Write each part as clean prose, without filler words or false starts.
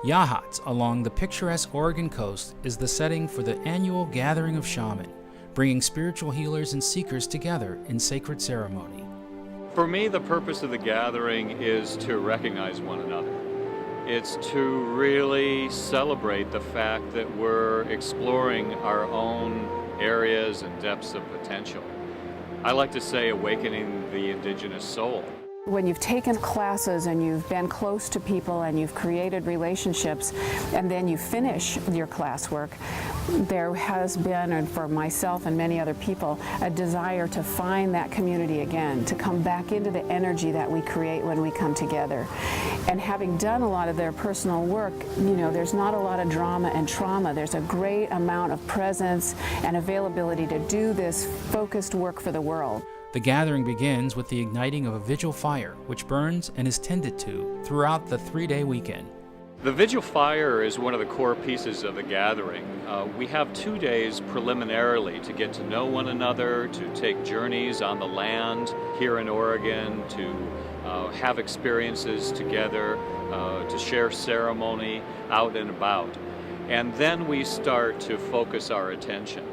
Yachats along the picturesque Oregon coast is the setting for the annual Gathering of Shaman, bringing spiritual healers and seekers together in sacred ceremony. For me, the purpose of the gathering is to recognize one another. It's to really celebrate the fact that we're exploring our own areas and depths of potential. I like to say awakening the indigenous soul. When you've taken classes and you've been close to people and you've created relationships and then you finish your classwork, there has been, and for myself and many other people, a desire to find that community again, to come back into the energy that we create when we come together. And having done a lot of their personal work, there's not a lot of drama and trauma. There's a great amount of presence and availability to do this focused work for the world. The gathering begins with the igniting of a vigil fire, which burns and is tended to throughout the 3-day weekend. The vigil fire is one of the core pieces of the gathering. We have 2 days preliminarily to get to know one another, to take journeys on the land here in Oregon, to have experiences together, to share ceremony out and about. And then we start to focus our attention.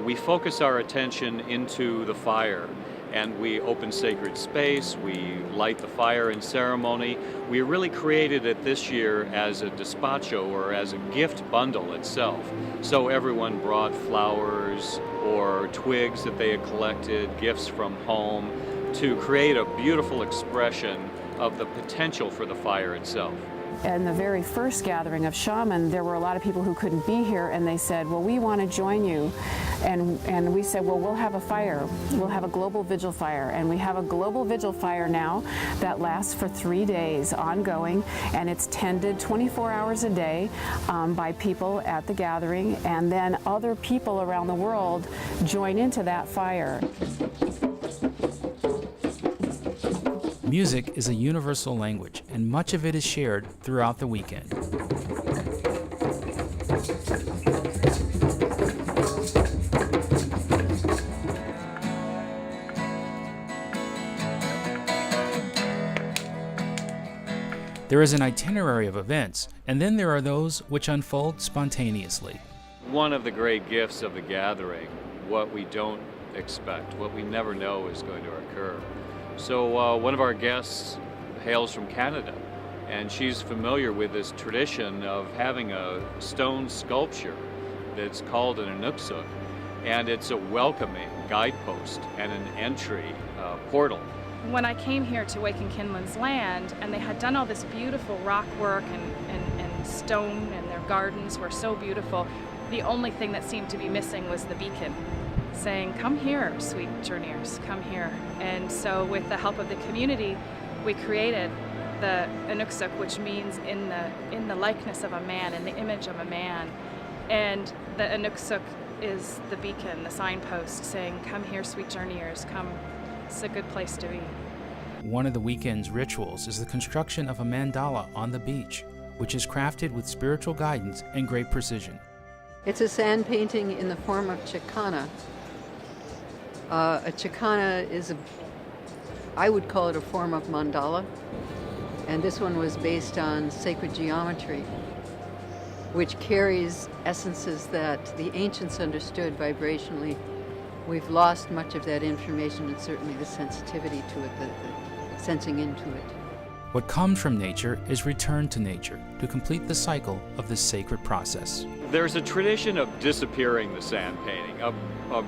We focus our attention into the fire, and we open sacred space, we light the fire in ceremony. We really created it this year as a despacho, or as a gift bundle itself. So everyone brought flowers or twigs that they had collected, gifts from home, to create a beautiful expression of the potential for the fire itself. In the very first gathering of Shaman, there were a lot of people who couldn't be here, and they said, well, we want to join you. And we said, well, we'll have a fire. We'll have a global vigil fire. And we have a global vigil fire now that lasts for 3 days ongoing, and it's tended 24 hours a day by people at the gathering, and then other people around the world join into that fire. Music is a universal language, and much of it is shared throughout the weekend. There is an itinerary of events, and then there are those which unfold spontaneously. One of the great gifts of the gathering, what we don't expect, what we never know is going to occur. So one of our guests hails from Canada, and she's familiar with this tradition of having a stone sculpture that's called an Inukshuk, and it's a welcoming guidepost and an entry portal. When I came here to Wake and Kinlan's land, and they had done all this beautiful rock work and stone, and their gardens were so beautiful, the only thing that seemed to be missing was the beacon, saying, come here, sweet journeyers, come here. And so with the help of the community, we created the Inukshuk, which means in the likeness of a man, in the image of a man. And the Inukshuk is the beacon, the signpost, saying, come here, sweet journeyers, come. It's a good place to be. One of the weekend's rituals is the construction of a mandala on the beach, which is crafted with spiritual guidance and great precision. It's a sand painting in the form of Chicana. A Chicana is I would call it a form of mandala, and this one was based on sacred geometry, which carries essences that the ancients understood vibrationally. We've lost much of that information, and certainly the sensitivity to it, the sensing into it. What comes from nature is returned to nature to complete the cycle of this sacred process. There's a tradition of disappearing the sand painting, of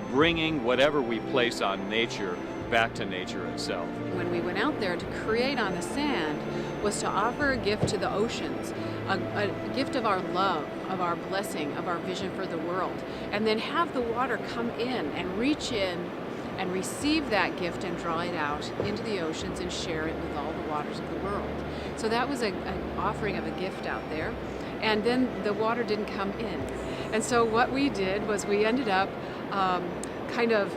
bringing whatever we place on nature back to nature itself. When we went out there to create on the sand was to offer a gift to the oceans, a gift of our love, of our blessing, of our vision for the world, and then have the water come in and reach in and receive that gift and draw it out into the oceans and share it with all the waters of the world. So that was an offering of a gift out there, and then the water didn't come in. And so what we did was we ended up kind of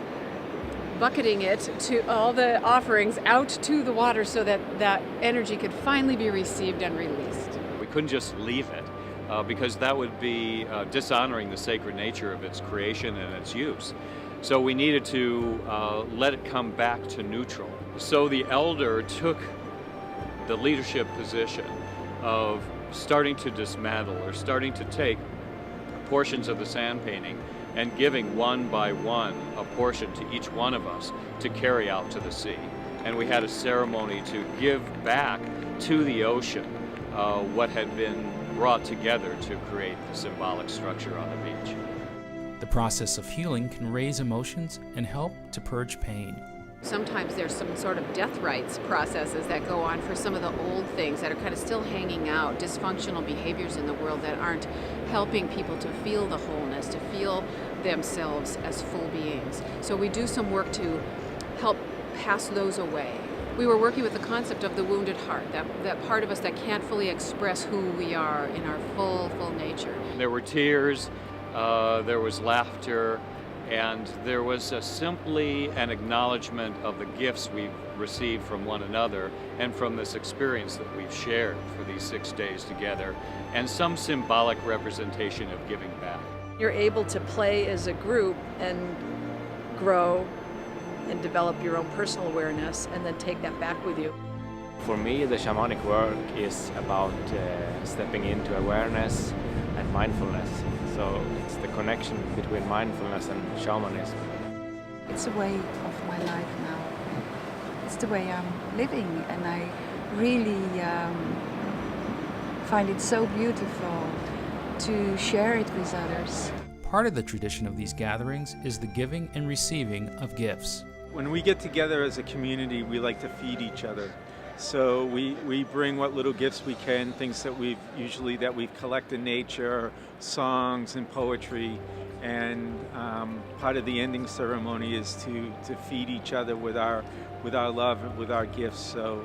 bucketing it to all the offerings out to the water so that that energy could finally be received and released. We couldn't just leave it because that would be dishonoring the sacred nature of its creation and its use. So we needed to let it come back to neutral. So the elder took the leadership position of starting to dismantle or starting to take portions of the sand painting and giving one by one a portion to each one of us to carry out to the sea. And we had a ceremony to give back to the ocean what had been brought together to create the symbolic structure on the beach. The process of healing can raise emotions and help to purge pain. Sometimes there's some sort of death rites processes that go on for some of the old things that are kind of still hanging out, dysfunctional behaviors in the world that aren't helping people to feel the wholeness, to feel themselves as full beings. So we do some work to help pass those away. We were working with the concept of the wounded heart, that part of us that can't fully express who we are in our full nature. There were tears, there was laughter, and there was simply an acknowledgement of the gifts we've received from one another and from this experience that we've shared for these 6 days together, and some symbolic representation of giving back. You're able to play as a group and grow and develop your own personal awareness and then take that back with you. For me, the shamanic work is about stepping into awareness and mindfulness. So it's the connection between mindfulness and shamanism. It's a way of my life now. It's the way I'm living, and I really find it so beautiful to share it with others. Part of the tradition of these gatherings is the giving and receiving of gifts. When we get together as a community, we like to feed each other. So we bring what little gifts we can, things that we've collected in nature, songs and poetry, and part of the ending ceremony is to feed each other with our love, with our gifts. So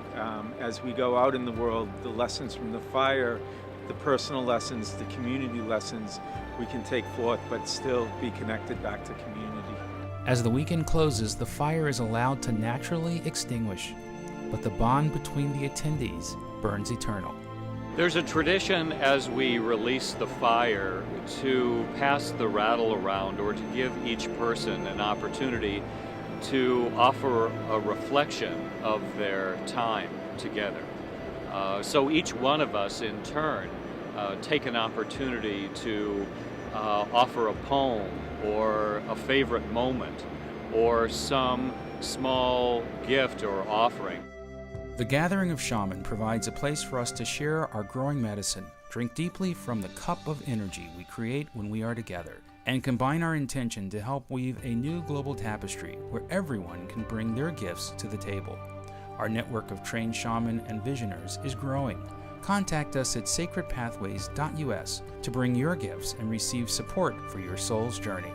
as we go out in the world, the lessons from the fire, the personal lessons, the community lessons, we can take forth, but still be connected back to community. As the weekend closes, the fire is allowed to naturally extinguish, but the bond between the attendees burns eternal. There's a tradition as we release the fire to pass the rattle around, or to give each person an opportunity to offer a reflection of their time together. So each one of us in turn take an opportunity to offer a poem or a favorite moment or some small gift or offering. The Gathering of Shaman provides a place for us to share our growing medicine, drink deeply from the cup of energy we create when we are together, and combine our intention to help weave a new global tapestry where everyone can bring their gifts to the table. Our network of trained shaman and visionaries is growing. Contact us at sacredpathways.us to bring your gifts and receive support for your soul's journey.